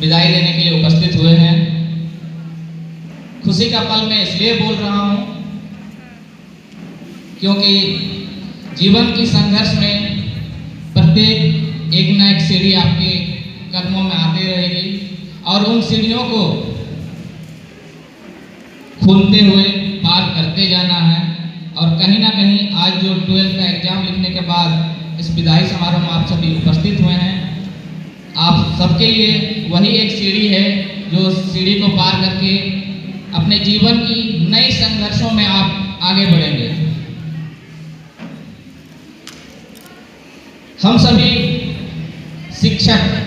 विदाई देने के लिए उपस्थित हुए हैं। खुशी का पल मैं इसलिए बोल रहा हूँ क्योंकि जीवन की संघर्ष में प्रत्येक एक न एक सीढ़ी आपके कदमों में आती रहेगी और उन सीढ़ियों को खूनते हुए पार करते जाना है। और कहीं ना कहीं आज जो 12th का एग्जाम लिखने के बाद इस विदाई समारोह में आप सभी उपस्थित हुए हैं, आप सबके लिए वही एक सीढ़ी है जो सीढ़ी को पार करके अपने जीवन की नई संघर्षों में आप आगे बढ़ेंगे। हम सभी शिक्षक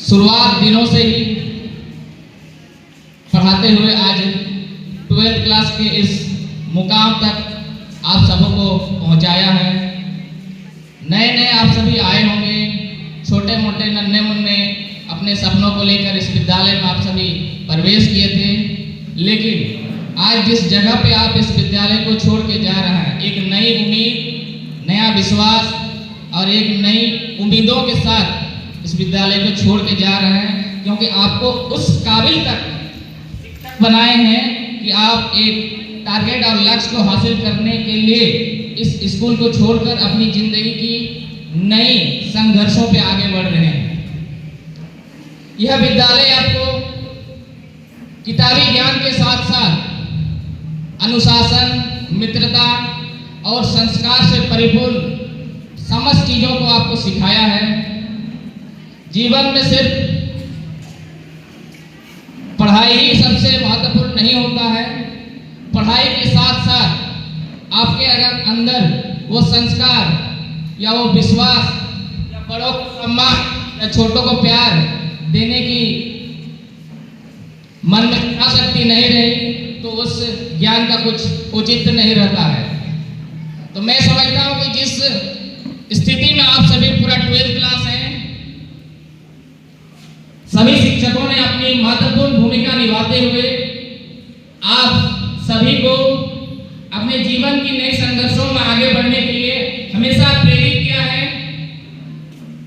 शुरुआत दिनों से ही पढ़ाते हुए आज 12th क्लास के इस मुकाम तक आप सबको पहुंचाया है। नए नए आप सभी आए होंगे, छोटे मोटे नन्हे मुन्ने अपने सपनों को लेकर इस विद्यालय में आप सभी प्रवेश किए थे, लेकिन आज जिस जगह पे आप इस विद्यालय को छोड़ के जा रहे हैं, एक नई उम्मीद, नया विश्वास और एक नई उम्मीदों के साथ इस विद्यालय को छोड़ के जा रहे हैं, क्योंकि आपको उस काबिल तक बनाए हैं कि आप एक टारगेट और लक्ष्य को हासिल करने के लिए इस स्कूल को छोड़कर अपनी जिंदगी की नई संघर्षों पे आगे बढ़ रहे हैं। यह विद्यालय आपको किताबी ज्ञान के साथ साथ अनुशासन, मित्रता और संस्कार से परिपूर्ण समस्त चीजों को आपको सिखाया है। जीवन में सिर्फ पढ़ाई ही सबसे महत्वपूर्ण नहीं होता है, पढ़ाई के साथ साथ आपके अगर अंदर वो संस्कार या वो विश्वास या बड़ों को सम्मान या छोटों को प्यार देने की मन में आसक्ति नहीं रही तो उस ज्ञान का कुछ औचित्य नहीं रहता है। तो मैं समझता हूँ कि जिस स्थिति में आप सभी पूरा 12th क्लास हैं, सभी शिक्षकों ने अपनी महत्वपूर्ण भूमिका निभाते हुए आप सभी को अपने जीवन की नई संघर्षों में आगे बढ़ने के लिए हमेशा प्रेरित किया है।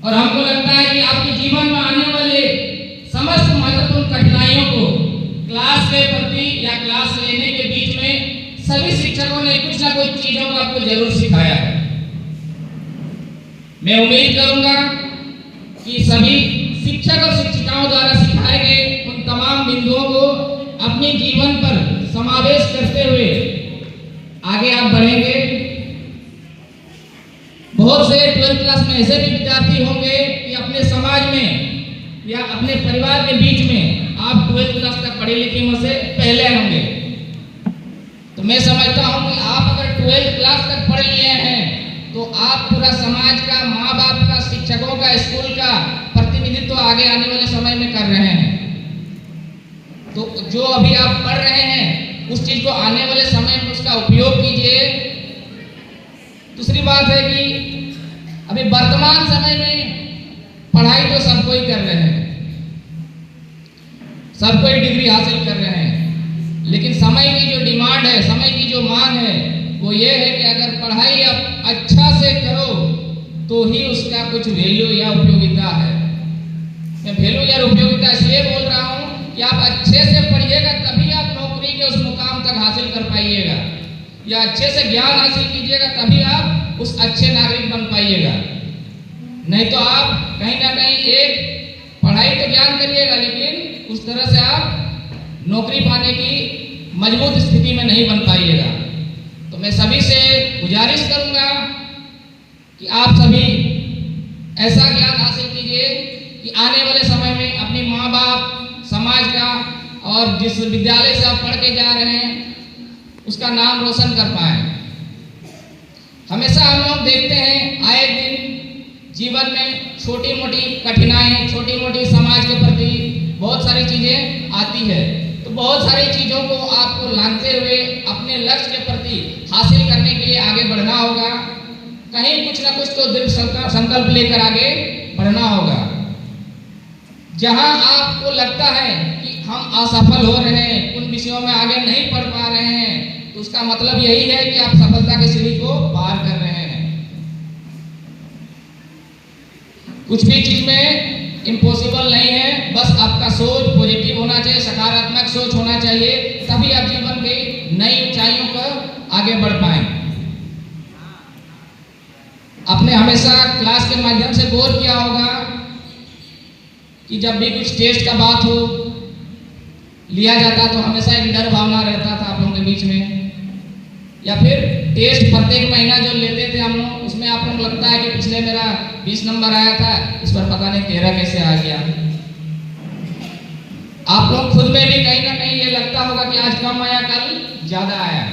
और हमको लगता है कि आपके जीवन में आने वाले समस्त महत्वपूर्ण कठिनाइयों को क्लास के प्रति या क्लास लेने के बीच में सभी शिक्षकों ने कुछ ना कुछ चीजों को आपको जरूर सिखाया है। मैं उम्मीद करूंगा कि सभी शिक्षक और शिक्षिकाओं द्वारा सिखाए गए उन तमाम बिंदुओं को अपने जीवन पर समावेश करते हुए आगे आप बढ़ेंगे। बहुत से 12th क्लास में ऐसे भी विद्यार्थी होंगे कि अपने समाज में या अपने परिवार के बीच में आप 12th क्लास तक पढ़े लिखे में से पहले होंगे। तो मैं समझता हूं कि आप अगर 12th क्लास तक पढ़ लिए हैं तो आप पूरा समाज का, माँ बाप का, शिक्षकों का, स्कूल का प्रतिनिधित्व आगे आने वाले समय में कर रहे हैं। तो जो अभी आप पढ़ रहे हैं उस चीज को आने वाले समय में उसका उपयोग कीजिए। दूसरी बात है कि अभी वर्तमान समय में पढ़ाई तो सब कोई कर रहे हैं, सब कोई डिग्री हासिल कर रहे हैं, लेकिन समय की जो डिमांड है, समय की जो मांग है वो ये है कि अगर पढ़ाई आप अच्छा से करो तो ही उसका कुछ वैल्यू या उपयोगिता है। मैं वैल्यू या उपयोगिता इसलिए बोल रहा हूँ कि आप अच्छे से पढ़िएगा तभी आप नौकरी के उस मुकाम तक हासिल कर पाइएगा, या अच्छे से ज्ञान हासिल कीजिएगा तभी आप उस अच्छे नागरिक बन पाइएगा। नहीं तो आप कहीं ना कहीं एक पढ़ाई तो ज्ञान करिएगा लेकिन उस तरह से आप नौकरी पाने की मजबूत स्थिति में नहीं बन पाइएगा। तो मैं सभी से गुजारिश करूंगा कि आप सभी ऐसा ज्ञान हासिल कीजिए कि आने वाले समय में अपनी माँ बाप, समाज का और जिस विद्यालय से आप पढ़ के जा रहे हैं उसका नाम रोशन कर पाए। हमेशा हम लोग देखते हैं आए दिन जीवन में छोटी मोटी कठिनाई, छोटी मोटी समाज के प्रति बहुत सारी चीजें आती है। तो बहुत सारी चीजों को आपको लांघते हुए अपने लक्ष्य के प्रति हासिल करने के लिए आगे बढ़ना होगा। कहीं कुछ ना कुछ तो दृढ़ संकल्प लेकर आगे बढ़ना होगा। जहां आपको लगता है कि हम असफल हो रहे हैं, उन विषयों में आगे नहीं पढ़ पा रहे हैं, तो उसका मतलब यही है कि आप सफलता की सीढ़ी को पार कर रहे हैं। कुछ भी चीज में इम्पॉसिबल नहीं आपका सोच पॉजिटिव होना चाहिए, सकारात्मक सोच होना चाहिए, तभी आप जीवन की नई ऊंचाइयों पर आगे बढ़ पाए। आपने हमेशा क्लास के माध्यम से गौर किया होगा कि जब भी कुछ टेस्ट का बात हो लिया जाता तो हमेशा एक डर भावना रहता था आप लोगों के बीच में, या फिर टेस्ट प्रत्येक महीना जो लेते थे हम लोग, उसमें आप लोग लगता है कि पिछले मेरा 20 नंबर आया था, इस पर पता नहीं 13 कैसे आ गया। आप लोग खुद में भी कहीं ना कहीं ये लगता होगा कि आज कम आया कल ज्यादा आया।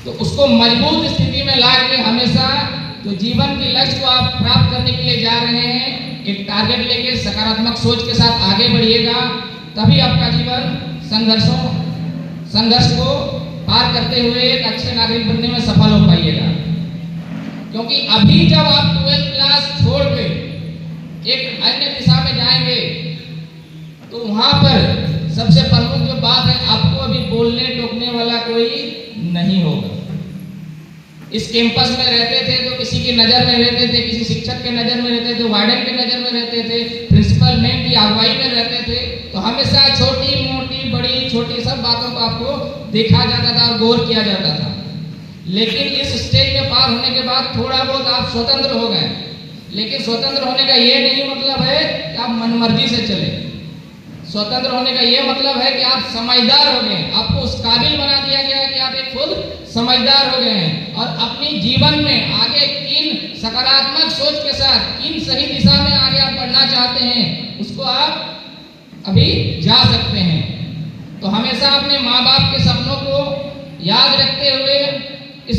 तो उसको मजबूत स्थिति में ला के हमेशा तो जीवन के लक्ष्य को आप प्राप्त करने के लिए जा रहे हैं, एक टारगेट लेके सकारात्मक सोच के साथ आगे बढ़िएगा, तभी आपका जीवन संघर्ष को पार करते हुए एक अच्छे नागरिक बनने में सफल हो पाइएगा। क्योंकि अभी जब आप 12th क्लास छोड़ के एक अन्य दिशा में जाएंगे तो वहां पर सबसे प्रमुख जो बात है, आपको अभी बोलने टोकने वाला कोई नहीं होगा। इस कैंपस में रहते थे तो किसी की नज़र में रहते थे, किसी शिक्षक के नज़र में रहते थे, वार्डन के नज़र में रहते थे, प्रिंसिपल मैम की अगुवाई में रहते थे, तो हमेशा छोटी मोटी बड़ी छोटी सब बातों को आपको देखा जाता था और गौर किया जाता था। लेकिन इस स्टेज में पार होने के बाद थोड़ा बहुत आप स्वतंत्र हो गए, लेकिन स्वतंत्र होने का ये नहीं मतलब है कि आप मनमर्जी से चले। स्वतंत्र होने का ये मतलब है कि आप समझदार हो गए, आपको उस काबिल बना दिया गया है कि आप एक खुद समझदार हो गए हैं और अपनी जीवन में आगे किन सकारात्मक सोच के साथ किन सही दिशा में आगे आप बढ़ना चाहते हैं उसको आप अभी जा सकते हैं। तो हमेशा अपने माँ बाप के सपनों को याद रखते हुए